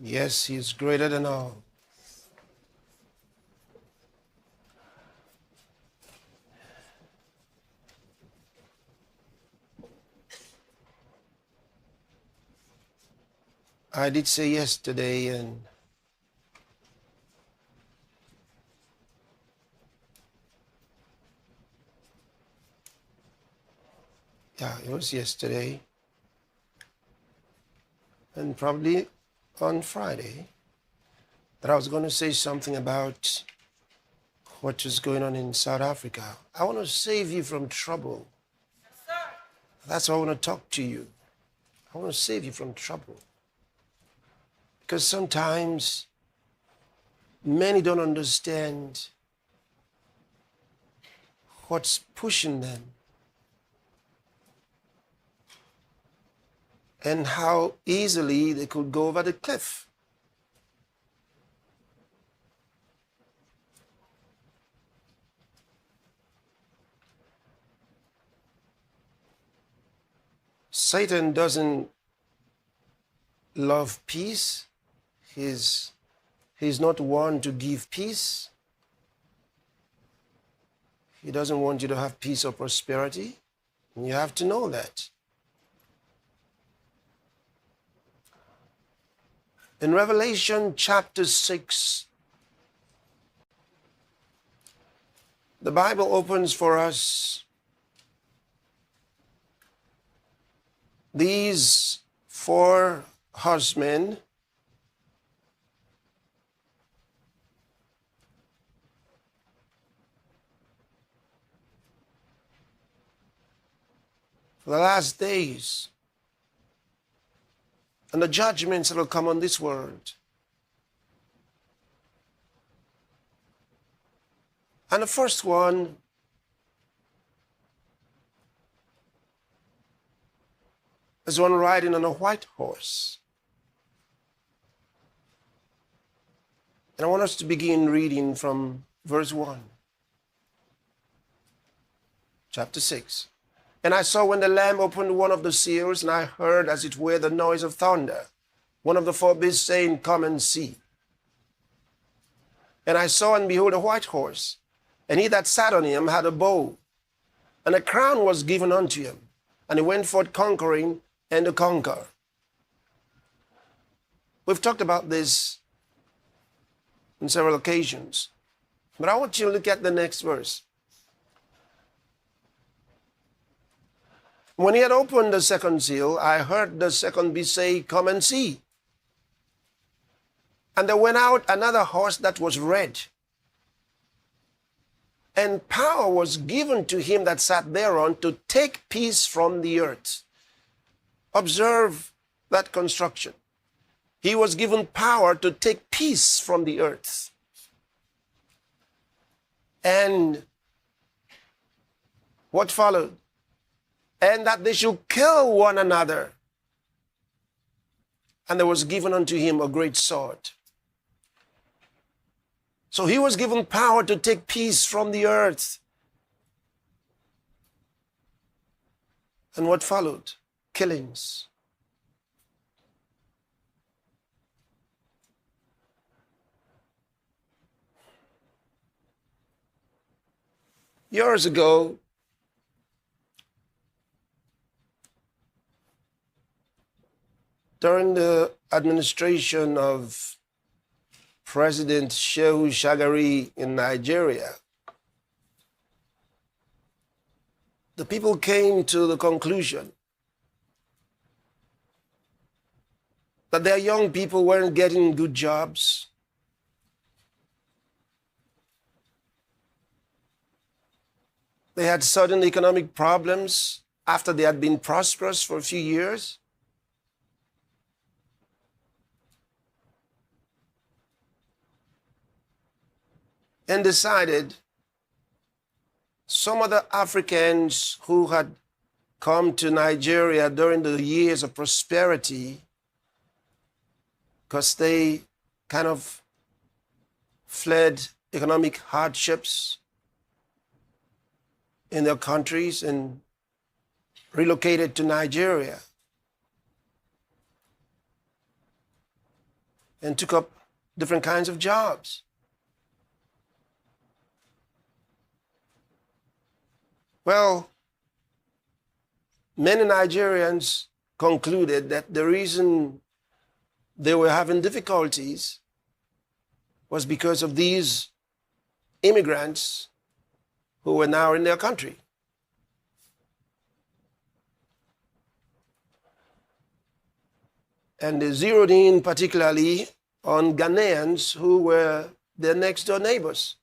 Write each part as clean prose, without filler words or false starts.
Yes, He is greater than all. I did say yesterday, and yeah, it was yesterday, and probably on Friday, that I was going to say something about what is going on in South Africa. I want to save you from trouble. That's why I want to talk to you. I want to save you from trouble. Because sometimes many don't understand what's pushing them and how easily they could go over the cliff. Satan doesn't love peace. He's not one to give peace. He doesn't want you to have peace or prosperity. And you have to know that. In Revelation chapter 6, the Bible opens for us these 4 horsemen for the last days and the judgments that will come on this world. And the first one is one riding on a white horse. And I want us to begin reading from verse 1, chapter 6. And I saw when the Lamb opened one of the seals, and I heard as it were the noise of thunder, one of the 4 beasts saying, Come and see. And I saw, and behold, a white horse, and he that sat on him had a bow, and a crown was given unto him, and he went forth conquering and to conquer. We've talked about this on several occasions, but I want you to look at the next verse. When he had opened the second seal, I heard the second beast say, Come and see. And there went out another horse that was red, and power was given to him that sat thereon to take peace from the earth. Observe that construction. He was given power to take peace from the earth. And what followed? And that they should kill one another. And there was given unto him a great sword. So he was given power to take peace from the earth. And what followed? Killings. Years ago, during the administration of President Shehu Shagari in Nigeria, the people came to the conclusion that their young people weren't getting good jobs. They had sudden economic problems after they had been prosperous for a few years. And decided some of the Africans who had come to Nigeria during the years of prosperity, because they kind of fled economic hardships in their countries and relocated to Nigeria. and took up different kinds of jobs. Well, many Nigerians concluded that the reason they were having difficulties was because of these immigrants who were now in their country. And they zeroed in particularly on Ghanaians who were their next door neighbors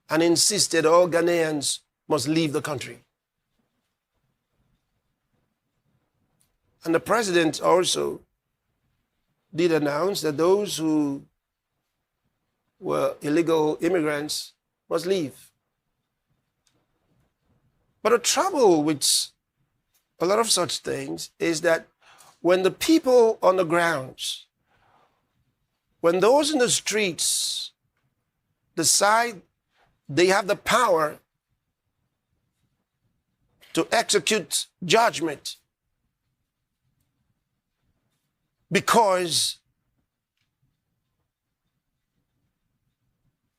and insisted all Ghanaians must leave the country. And the president also did announce that those who were illegal immigrants must leave. But the trouble with a lot of such things is that when the people on the grounds, when those in the streets decide they have the power to execute judgment because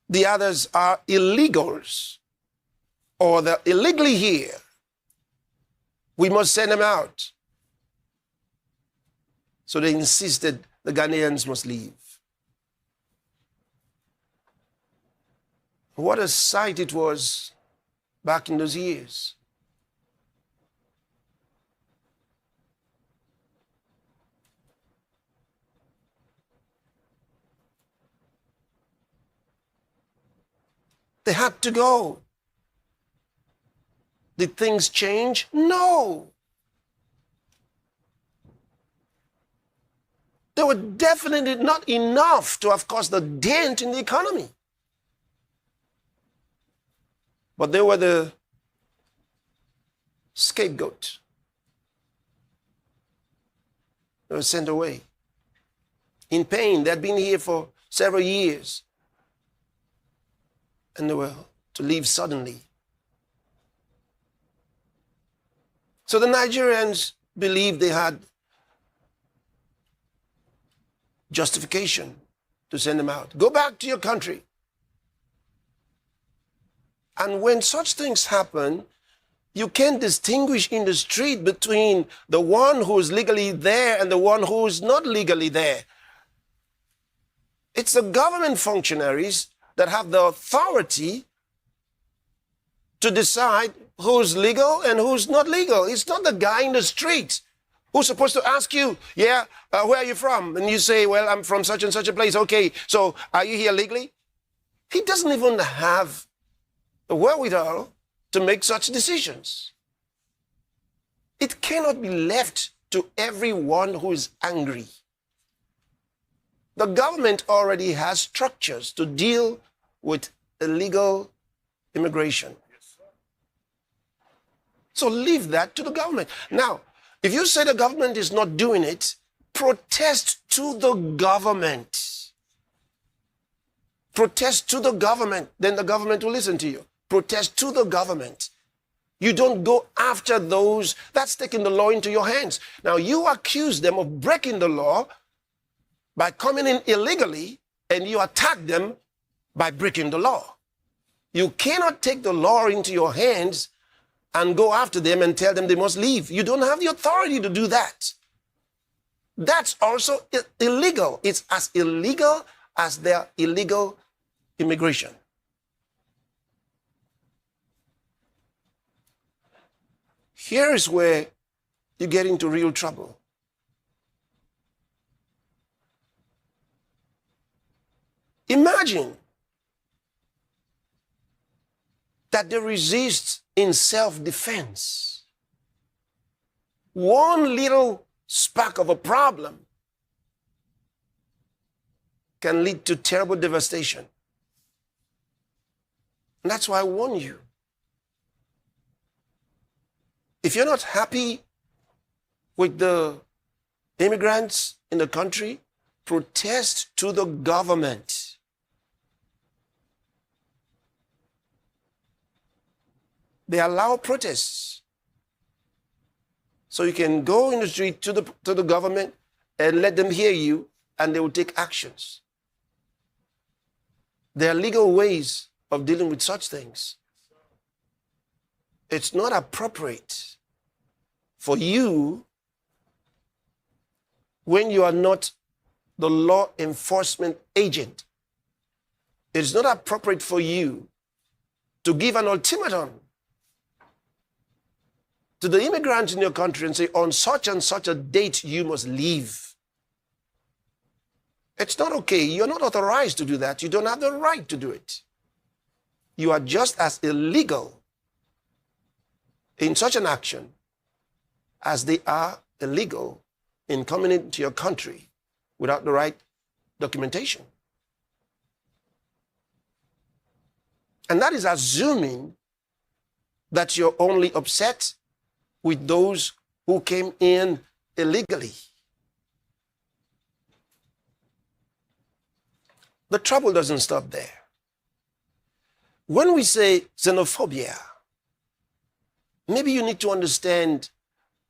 the others are illegals or they're illegally here, we must send them out. So they insisted the Ghanaians must leave. What a sight it was back in those years. They had to go. Did things change? No. They were definitely not enough to have caused a dent in the economy. But they were the scapegoat. They were sent away. In pain, they had been here for several years. And they were to leave suddenly. So the Nigerians believed they had justification to send them out. Go back to your country. And when such things happen, you can't distinguish in the street between the one who is legally there and the one who is not legally there. It's the government functionaries that have the authority to decide who's legal and who's not legal. It's not the guy in the street who's supposed to ask you, where are you from? And you say, well, I'm from such and such a place. Okay, so are you here legally? He doesn't even have the wherewithal to make such decisions. It cannot be left to everyone who is angry. The government already has structures to deal with illegal immigration. So leave that to the government. Now, if you say the government is not doing it, protest to the government. Protest to the government, then the government will listen to you. Protest to the government. You don't go after those. That's taking the law into your hands. Now, you accuse them of breaking the law by coming in illegally, and you attack them by breaking the law. You cannot take the law into your hands and go after them and tell them they must leave. You don't have the authority to do that. That's also illegal. It's as illegal as their illegal immigration. Here is where you get into real trouble. Imagine that they resist in self-defense. One little spark of a problem can lead to terrible devastation. And that's why I warn you. If you're not happy with the immigrants in the country, protest to the government. They allow protests. So you can go in the street to the government and let them hear you, and they will take actions. There are legal ways of dealing with such things. It's not appropriate for you, when you are not the law enforcement agent, it's not appropriate for you to give an ultimatum to the immigrants in your country and say, on such and such a date, you must leave. It's not okay. You're not authorized to do that. You don't have the right to do it. You are just as illegal in such an action as they are illegal in coming into your country without the right documentation. And that is assuming that you're only upset with those who came in illegally. The trouble doesn't stop there. When we say xenophobia, maybe you need to understand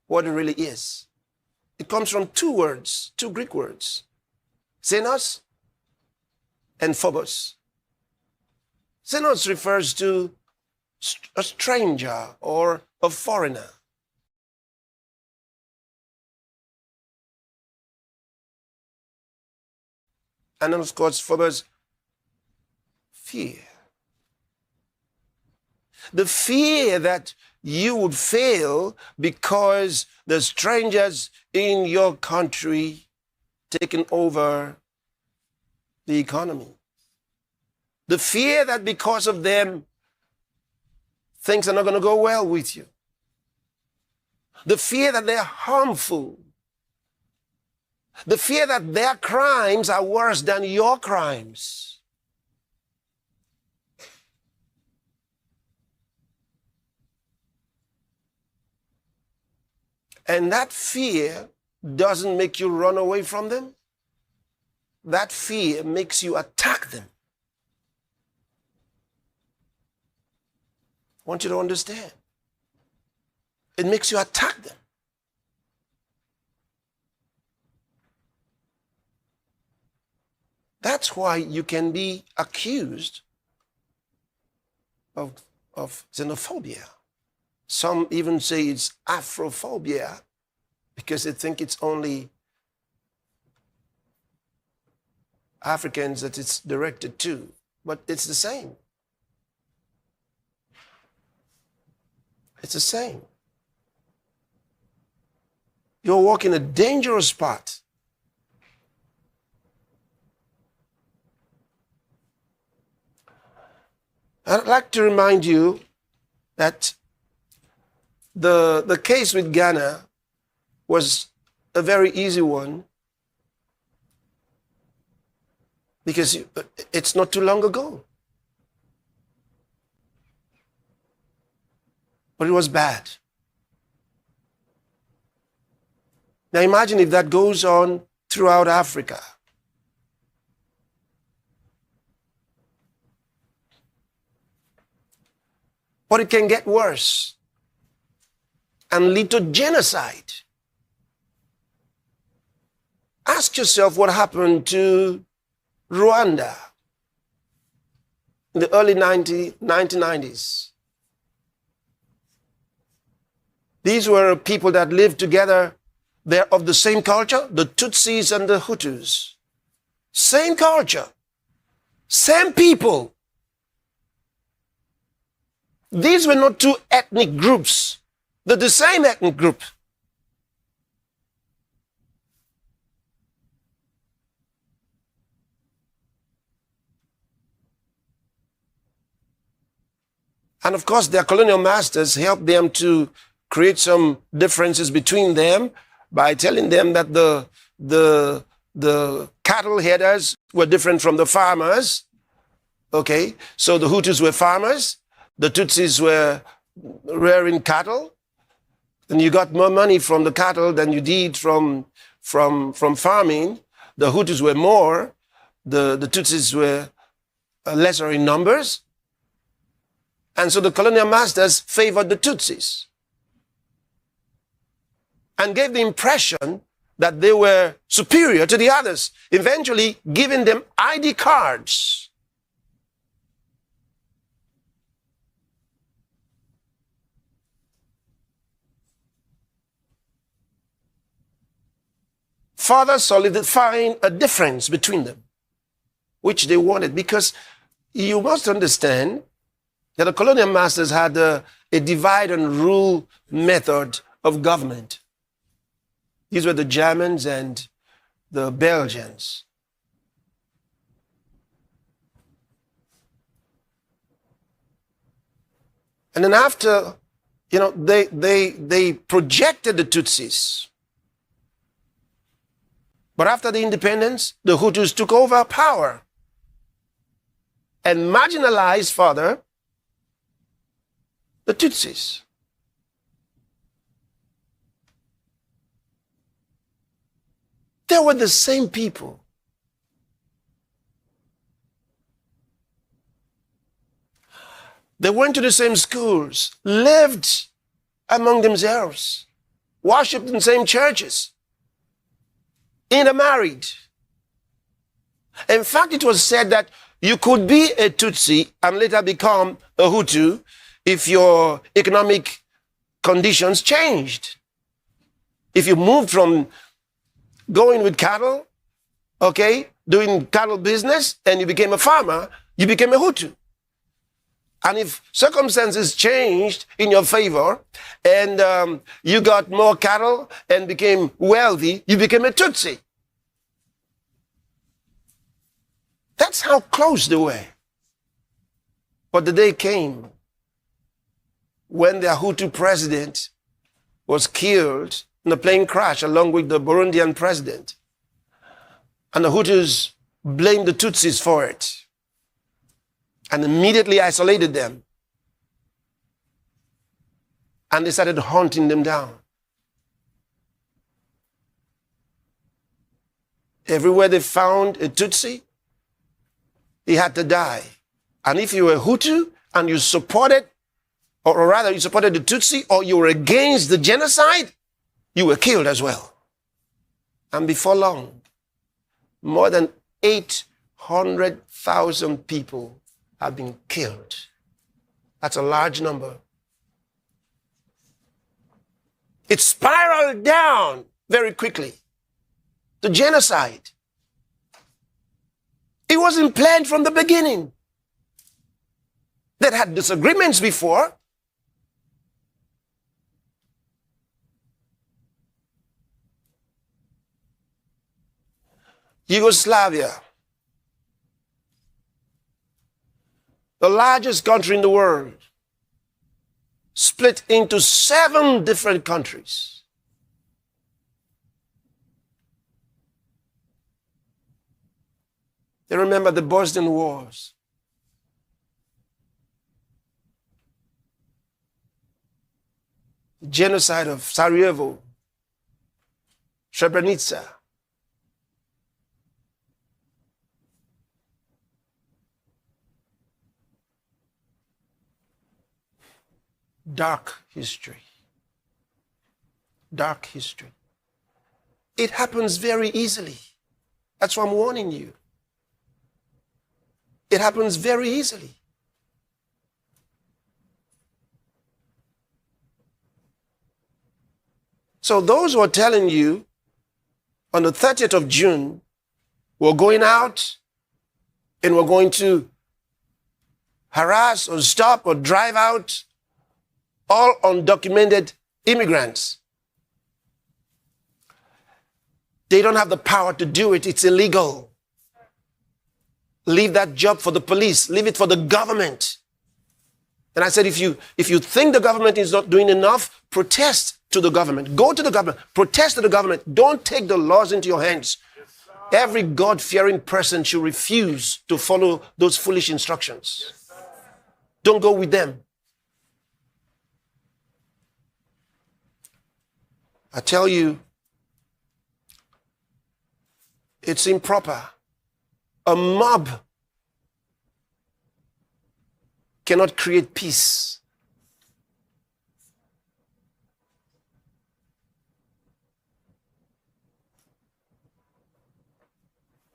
what it really is. It comes from two words, two Greek words, xenos and phobos. Xenos refers to a stranger or a foreigner. And then, of course, phobos, fear. The fear that you would fail because the strangers in your country taking over the economy. The fear that because of them, things are not going to go well with you. The fear that they're harmful. The fear that their crimes are worse than your crimes. And that fear doesn't make you run away from them. That fear makes you attack them. I want you to understand. It makes you attack them. That's why you can be accused of xenophobia. Some even say it's Afrophobia because they think it's only Africans that it's directed to. But it's the same. It's the same. You're walking a dangerous path. I'd like to remind you that the case with Ghana was a very easy one because it's not too long ago. But it was bad. Now imagine if that goes on throughout Africa. But it can get worse and lead to genocide. Ask yourself what happened to Rwanda in the early 1990s. These were people that lived together. They're of the same culture, the Tutsis and the Hutus. Same culture, same people. These were not two ethnic groups. They're the same ethnic group. And of course, their colonial masters helped them to create some differences between them by telling them that the cattle headers were different from the farmers. Okay, so the Hutus were farmers, the Tutsis were rearing cattle, and you got more money from the cattle than you did from farming. The Hutus were more, the Tutsis were lesser in numbers. And so the colonial masters favored the Tutsis and gave the impression that they were superior to the others, eventually giving them ID cards. Further solidifying a difference between them, which they wanted, because you must understand that the colonial masters had a divide and rule method of government. These were the Germans and the Belgians. And then after, they projected the Tutsis. But after the independence, the Hutus took over power and marginalized further the Tutsis. They were the same people. They went to the same schools, lived among themselves, worshipped in the same churches, intermarried. In fact, it was said that you could be a Tutsi and later become a Hutu if your economic conditions changed. If you moved from going with cattle, doing cattle business, and you became a farmer, you became a Hutu. And if circumstances changed in your favor and you got more cattle and became wealthy, you became a Tutsi. That's how close they were. But the day came when their Hutu president was killed in a plane crash along with the Burundian president. And the Hutus blamed the Tutsis for it and immediately isolated them. And they started hunting them down. Everywhere they found a Tutsi, he had to die. And if you were Hutu and you supported, or rather you supported the Tutsi, or you were against the genocide, you were killed as well. And before long, more than 800,000 people have been killed. That's a large number. It spiraled down very quickly to genocide. It wasn't planned from the beginning. They had disagreements before. Yugoslavia, the largest country in the world, split into 7 different countries. They remember the Bosnian Wars. The genocide of Sarajevo, Srebrenica. Dark history. Dark history. It happens very easily. That's why I'm warning you. It happens very easily. So those who are telling you on the 30th of June, we're going out and we're going to harass or stop or drive out all undocumented immigrants. They don't have the power to do it. It's illegal. Leave that job for the police. Leave it for the government. And I said, if you think the government is not doing enough, protest to the government. Go to the government. Protest to the government. Don't take the laws into your hands. Every God-fearing person should refuse to follow those foolish instructions. Don't go with them. I tell you, it's improper. A mob cannot create peace.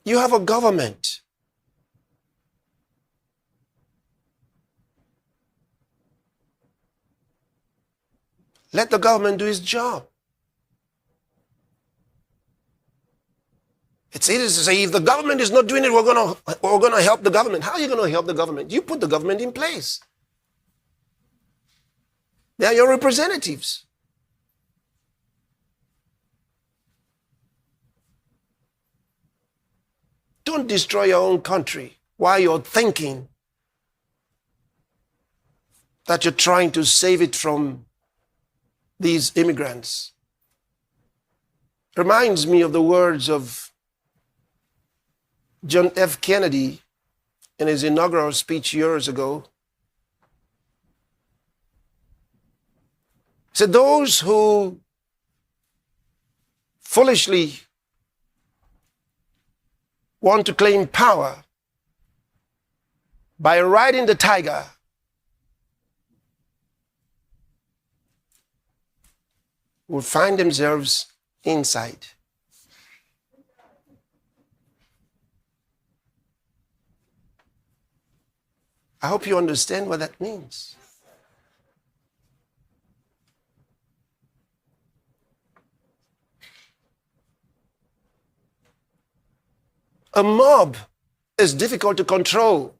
You have a government. Let the government do its job. It's easy to say, if the government is not doing it, we're going to help the government. How are you going to help the government? You put the government in place. They are your representatives. Don't destroy your own country while you're thinking that you're trying to save it from these immigrants. Reminds me of the words of John F. Kennedy in his inaugural speech years ago. He said, those who foolishly want to claim power by riding the tiger will find themselves inside. I hope you understand what that means. A mob is difficult to control.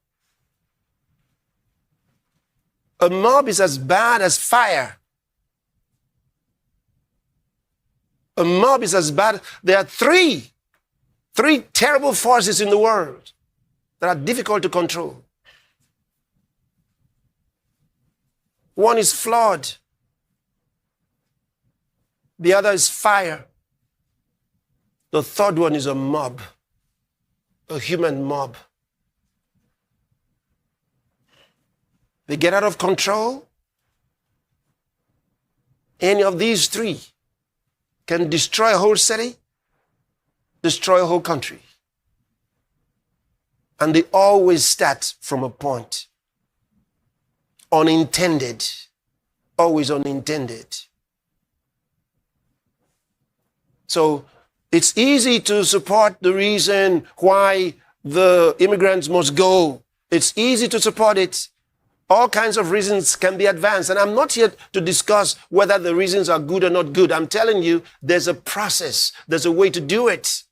A mob is as bad as fire. A mob is as bad. There are three terrible forces in the world that are difficult to control. One is flood. The other is fire. The third one is a mob, a human mob. They get out of control. Any of these three can destroy a whole city, destroy a whole country. And they always start from a point. Unintended, always unintended. So it's easy to support the reason why the immigrants must go. It's easy to support it. All kinds of reasons can be advanced. And I'm not here to discuss whether the reasons are good or not good. I'm telling you, there's a process. There's a way to do it.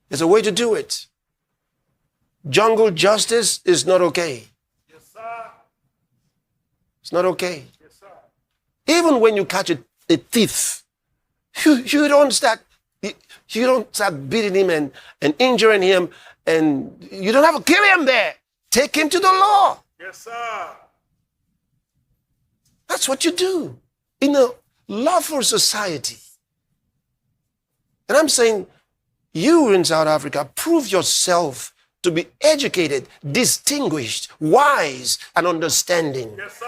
There's a way to do it. Jungle justice is not okay. Yes, sir. It's not okay. Yes, sir. Even when you catch a thief, you don't start beating him and injuring him, and you don't have to kill him there. Take him to the law. Yes, sir. That's what you do in a lawful society. And I'm saying, you in South Africa, prove yourself to be educated, distinguished, wise, and understanding. Yes, sir.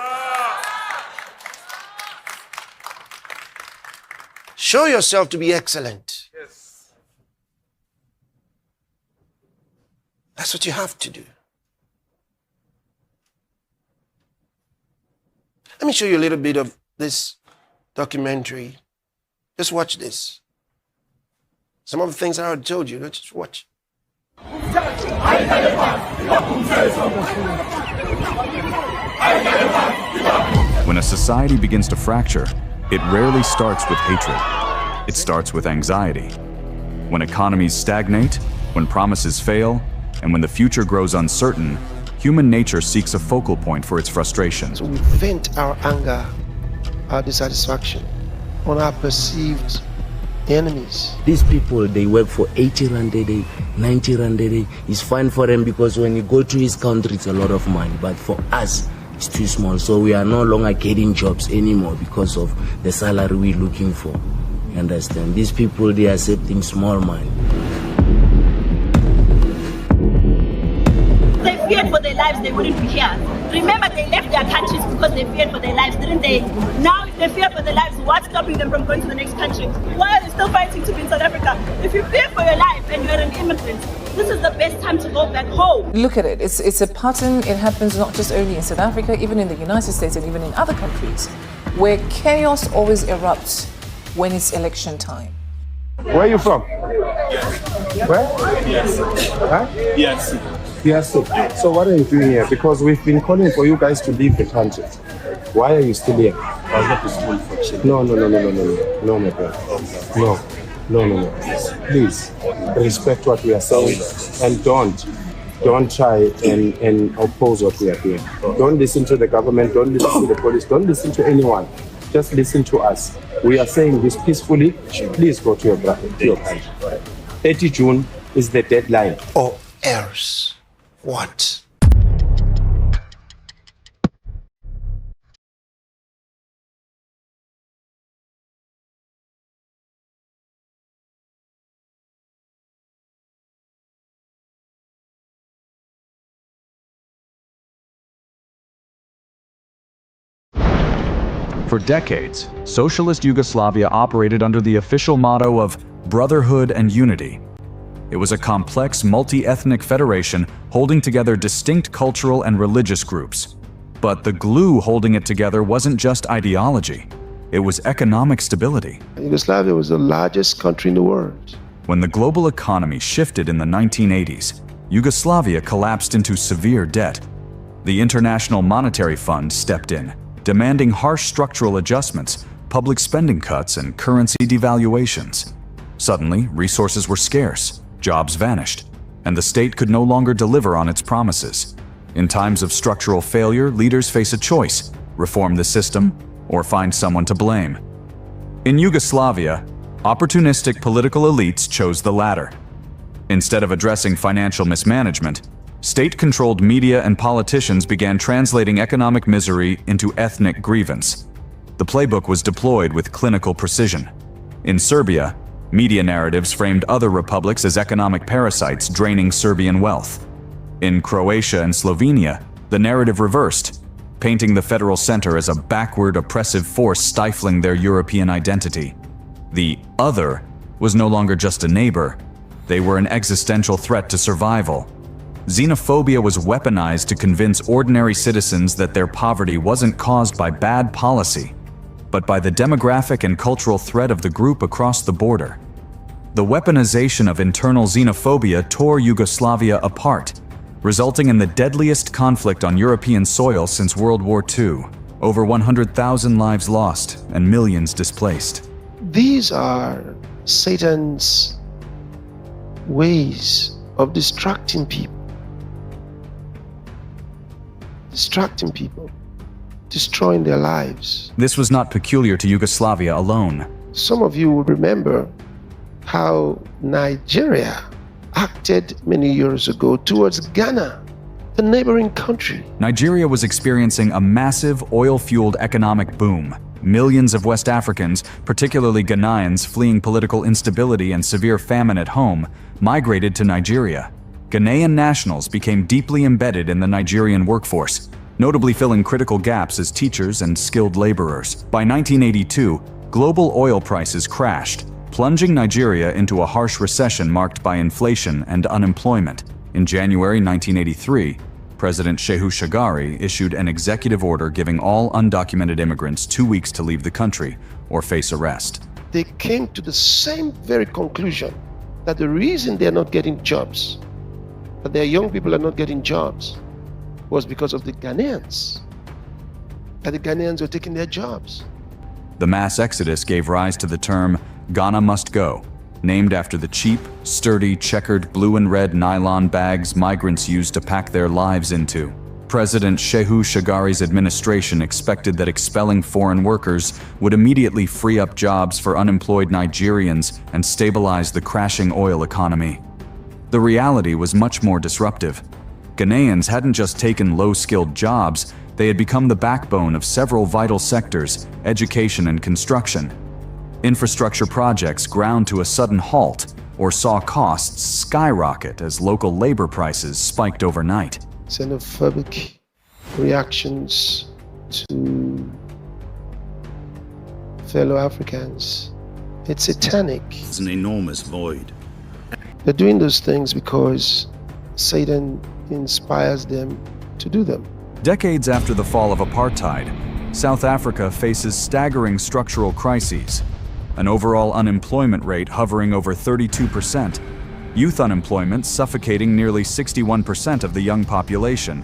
Show yourself to be excellent. Yes. That's what you have to do. Let me show you a little bit of this documentary. Just watch this. Some of the things I already told you, let's just watch. When a society begins to fracture, it rarely starts with hatred. It starts with anxiety. When economies stagnate, when promises fail, and when the future grows uncertain, human nature seeks a focal point for its frustration. So we vent our anger, our dissatisfaction on our perceived enemies. These people, they work for 80 rand a day, 90 rand a day. It's fine for them because when you go to his country, it's a lot of money. But for us, it's too small. So we are no longer getting jobs anymore because of the salary we're looking for. You understand? These people, they are accepting small money. They feared for their lives, they wouldn't be here. Remember, they left their countries because they feared for their lives, didn't they? Now, if they fear for their lives, what's stopping them from going to the next country? Why are they still fighting to be in South Africa? If you fear for your life and you're an immigrant, this is the best time to go back home. Look at it. It's a pattern. It happens not just only in South Africa, even in the United States and even in other countries, where chaos always erupts when it's election time. Where are you from? Where? Yes. Huh? Yes. Yes. So what are you doing here? Because we've been calling for you guys to leave the country. Why are you still here? I was not to school for children. No, my brother. No. Please respect what we are saying and don't try and oppose what we are doing. Don't listen to the government. Don't listen to the police. Don't listen to anyone. Just listen to us. We are saying this peacefully. Please go to your country. 30 June is the deadline. Or else what? For decades, socialist Yugoslavia operated under the official motto of brotherhood and unity. It was a complex, multi-ethnic federation holding together distinct cultural and religious groups. But the glue holding it together wasn't just ideology, it was economic stability. Yugoslavia was the largest country in the world. When the global economy shifted in the 1980s, Yugoslavia collapsed into severe debt. The International Monetary Fund stepped in, demanding harsh structural adjustments, public spending cuts, and currency devaluations. Suddenly, resources were scarce, jobs vanished, and the state could no longer deliver on its promises. In times of structural failure, leaders face a choice: reform the system or find someone to blame. In Yugoslavia, opportunistic political elites chose the latter. Instead of addressing financial mismanagement, state-controlled media and politicians began translating economic misery into ethnic grievance. The playbook was deployed with clinical precision. In Serbia, media narratives framed other republics as economic parasites draining Serbian wealth. In Croatia and Slovenia, the narrative reversed, painting the federal center as a backward, oppressive force stifling their European identity. The other was no longer just a neighbor. They were an existential threat to survival. Xenophobia was weaponized to convince ordinary citizens that their poverty wasn't caused by bad policy, but by the demographic and cultural threat of the group across the border. The weaponization of internal xenophobia tore Yugoslavia apart, resulting in the deadliest conflict on European soil since World War II. Over 100,000 lives lost and millions displaced. These are Satan's ways of distracting people, destroying their lives. This was not peculiar to Yugoslavia alone. Some of you will remember how Nigeria acted many years ago towards Ghana, the neighboring country. Nigeria was experiencing a massive oil-fueled economic boom. Millions of West Africans, particularly Ghanaians fleeing political instability and severe famine at home, migrated to Nigeria. Ghanaian nationals became deeply embedded in the Nigerian workforce, notably filling critical gaps as teachers and skilled laborers. By 1982, global oil prices crashed, plunging Nigeria into a harsh recession marked by inflation and unemployment. In January 1983, President Shehu Shagari issued an executive order giving all undocumented immigrants 2 weeks to leave the country or face arrest. They came to the same very conclusion that the reason they're not getting jobs, that their young people are not getting jobs, was because of the Ghanaians. That the Ghanaians were taking their jobs. The mass exodus gave rise to the term Ghana Must Go, named after the cheap, sturdy, checkered blue and red nylon bags migrants used to pack their lives into. President Shehu Shagari's administration expected that expelling foreign workers would immediately free up jobs for unemployed Nigerians and stabilize the crashing oil economy. The reality was much more disruptive. Ghanaians hadn't just taken low-skilled jobs, they had become the backbone of several vital sectors, education and construction. Infrastructure projects ground to a sudden halt or saw costs skyrocket as local labor prices spiked overnight. Xenophobic reactions to fellow Africans. It's satanic. It's an enormous void. They're doing those things because Satan inspires them to do them. Decades after the fall of apartheid, South Africa faces staggering structural crises. an overall unemployment rate hovering over 32%, youth unemployment suffocating nearly 61% of the young population,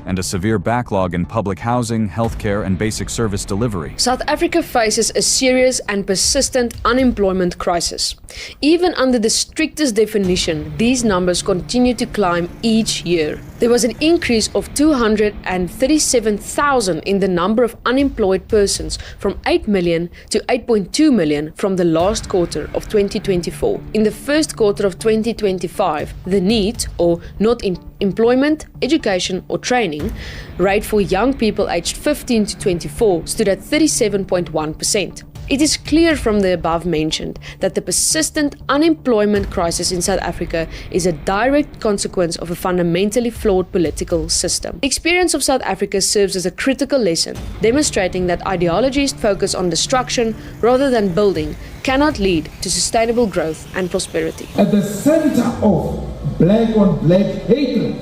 and a severe backlog in public housing, healthcare, and basic service delivery. South Africa faces a serious and persistent unemployment crisis. Even under the strictest definition, these numbers continue to climb each year. There was an increase of 237,000 in the number of unemployed persons from 8 million to 8.2 million from the last quarter of 2024. In the first quarter of 2025, the NEET, or not in employment, education or training, rate for young people aged 15 to 24 stood at 37.1%. It is clear from the above mentioned that the persistent unemployment crisis in South Africa is a direct consequence of a fundamentally flawed political system. The experience of South Africa serves as a critical lesson, demonstrating that ideologies focused on destruction rather than building cannot lead to sustainable growth and prosperity. At the center of black-on-black hatred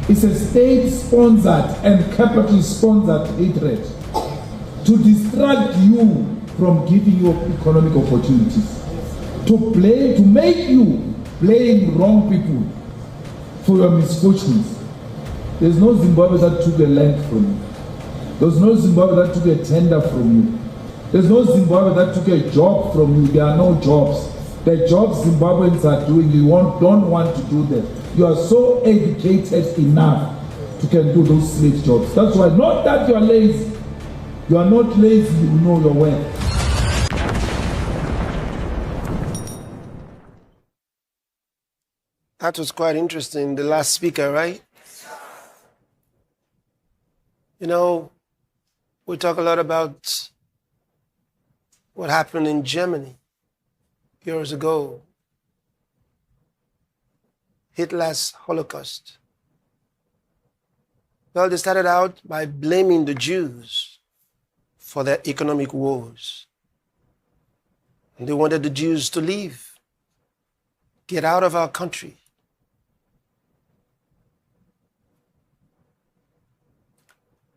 is a state-sponsored and capital-sponsored hatred to distract you from giving you economic opportunities, to make you blame wrong people for your misfortunes. There's no Zimbabwe that took a land from you. There's no Zimbabwe that took a tender from you. There's no Zimbabwe that took a job from you. There are no jobs. The jobs Zimbabweans are doing, you don't want to do them. You are so educated enough to can do those slave jobs. That's why, not that you are lazy. You are not lazy, you know your work. That was quite interesting, the last speaker, right? You know, we talk a lot about what happened in Germany years ago, Hitler's Holocaust. Well, they started out by blaming the Jews for their economic woes. And they wanted the Jews to leave, get out of our country.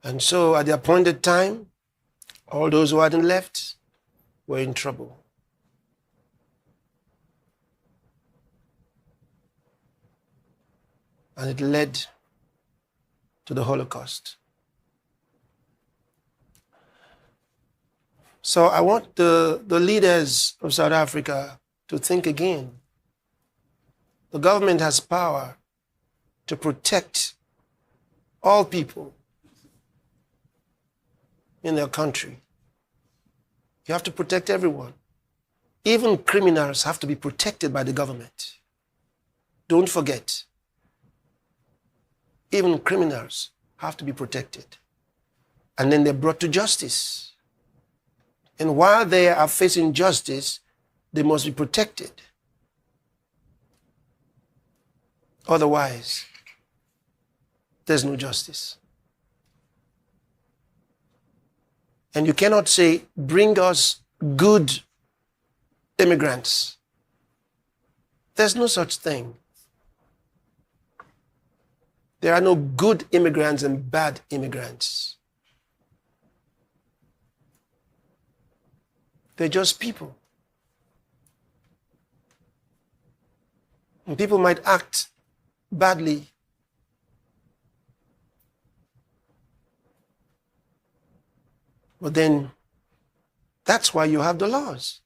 And so at the appointed time, all those who hadn't left were in trouble. And it led to the Holocaust. So I want the leaders of South Africa to think again. The government has power to protect all people in their country. You have to protect everyone. Even criminals have to be protected by the government. Don't forget. Even criminals have to be protected. And then they're brought to justice. And while they are facing justice, they must be protected. Otherwise, there's no justice. And you cannot say, bring us good immigrants. There's no such thing. There are no good immigrants and bad immigrants. They're just people. And people might act badly. But then, that's why you have the laws.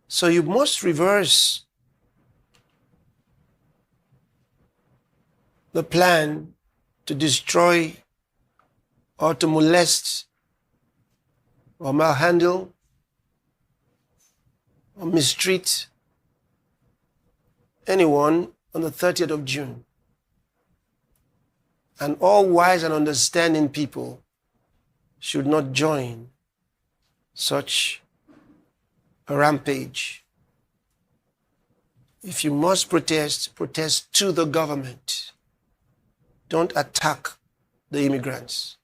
So you must reverse the plan to destroy or to molest or malhandle or mistreat anyone on the 30th of June. And all wise and understanding people should not join such a rampage. If you must protest, protest to the government. Don't attack the immigrants.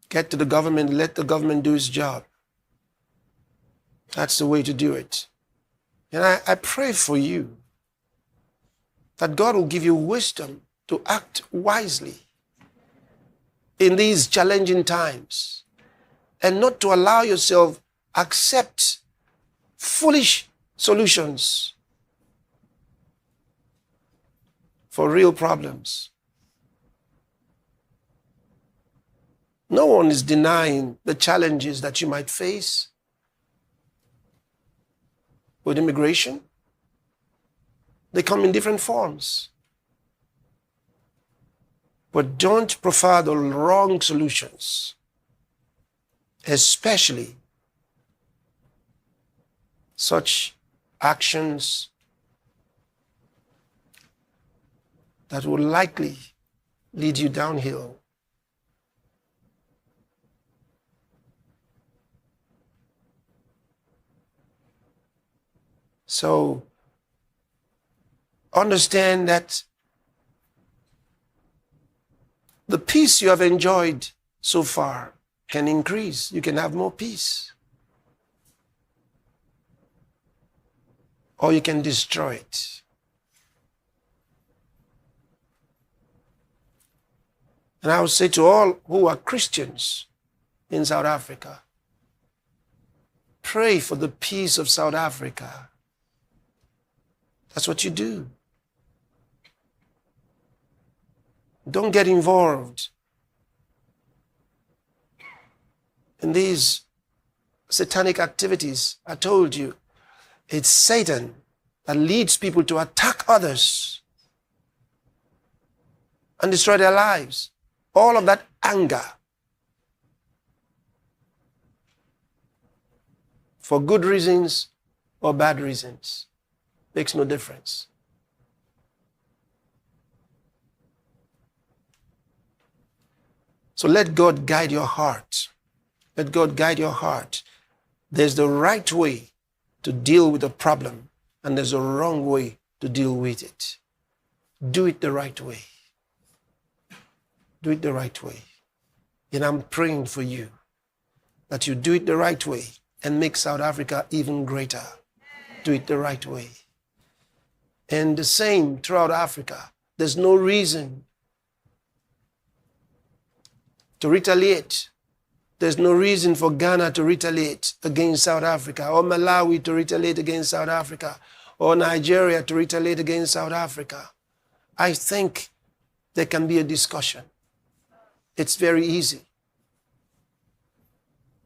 Get to the government, let the government do its job. That's the way to do it. And I pray for you that God will give you wisdom to act wisely. in these challenging times and not to allow yourself accept foolish solutions for real problems. No one is denying the challenges that you might face with immigration. They come in different forms. But don't prefer the wrong solutions, especially such actions that will likely lead you downhill. So understand that the peace you have enjoyed so far can increase. You can have more peace. Or you can destroy it. And I would say to all who are Christians in South Africa, pray for the peace of South Africa. That's what you do. Don't get involved in these satanic activities. I told you, it's Satan that leads people to attack others and destroy their lives. All of that anger, for good reasons or bad reasons, makes no difference. So let God guide your heart. Let God guide your heart. There's the right way to deal with a problem, and there's a wrong way to deal with it. Do it the right way. Do it the right way. And I'm praying for you that you do it the right way and make South Africa even greater. Do it the right way. And the same throughout Africa. There's no reason to retaliate. There's no reason for Ghana to retaliate against South Africa, or Malawi to retaliate against South Africa, or Nigeria to retaliate against South Africa. I think there can be a discussion. It's very easy.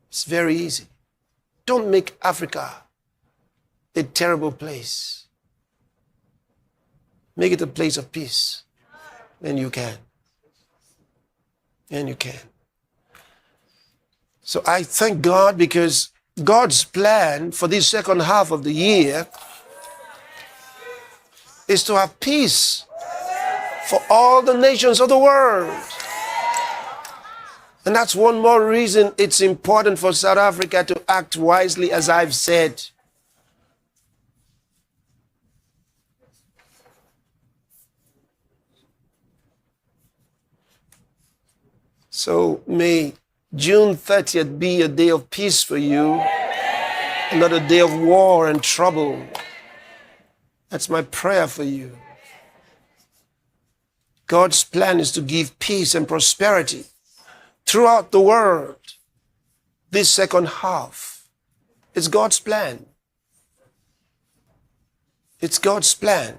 It's very easy. Don't make Africa a terrible place. Make it a place of peace. And you can. And you can. So I thank God, because God's plan for this second half of the year is to have peace for all the nations of the world. And that's one more reason it's important for South Africa to act wisely, as I've said. So may June 30th be a day of peace for you, and not a day of war and trouble. That's my prayer for you. God's plan is to give peace and prosperity throughout the world this second half. It's God's plan. It's God's plan.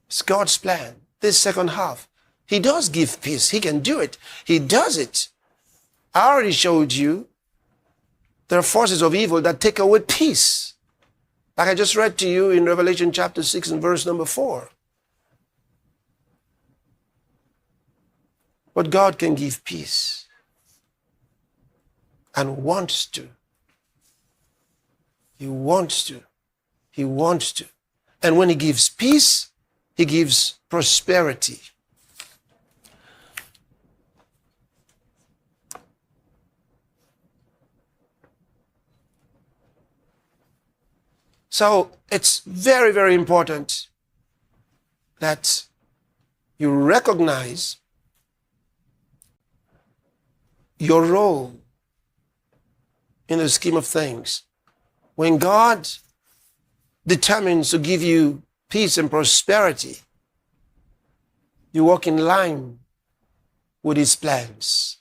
It's God's plan this second half. He does give peace. He can do it. He does it. I already showed you there are forces of evil that take away peace. Like I just read to you in Revelation chapter 6 and verse number 4. But God can give peace and wants to. He wants to. He wants to. And when He gives peace, He gives prosperity. So it's very, very important that you recognize your role in the scheme of things. When God determines to give you peace and prosperity, You walk in line with his plans.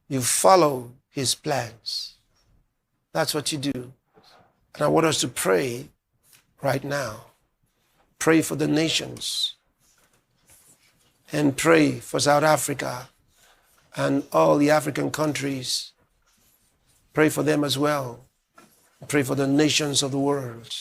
You follow his plans. That's what you do. And I want us to pray right now. Pray for the nations. And pray for South Africa and all the African countries. Pray for them as well. Pray for the nations of the world.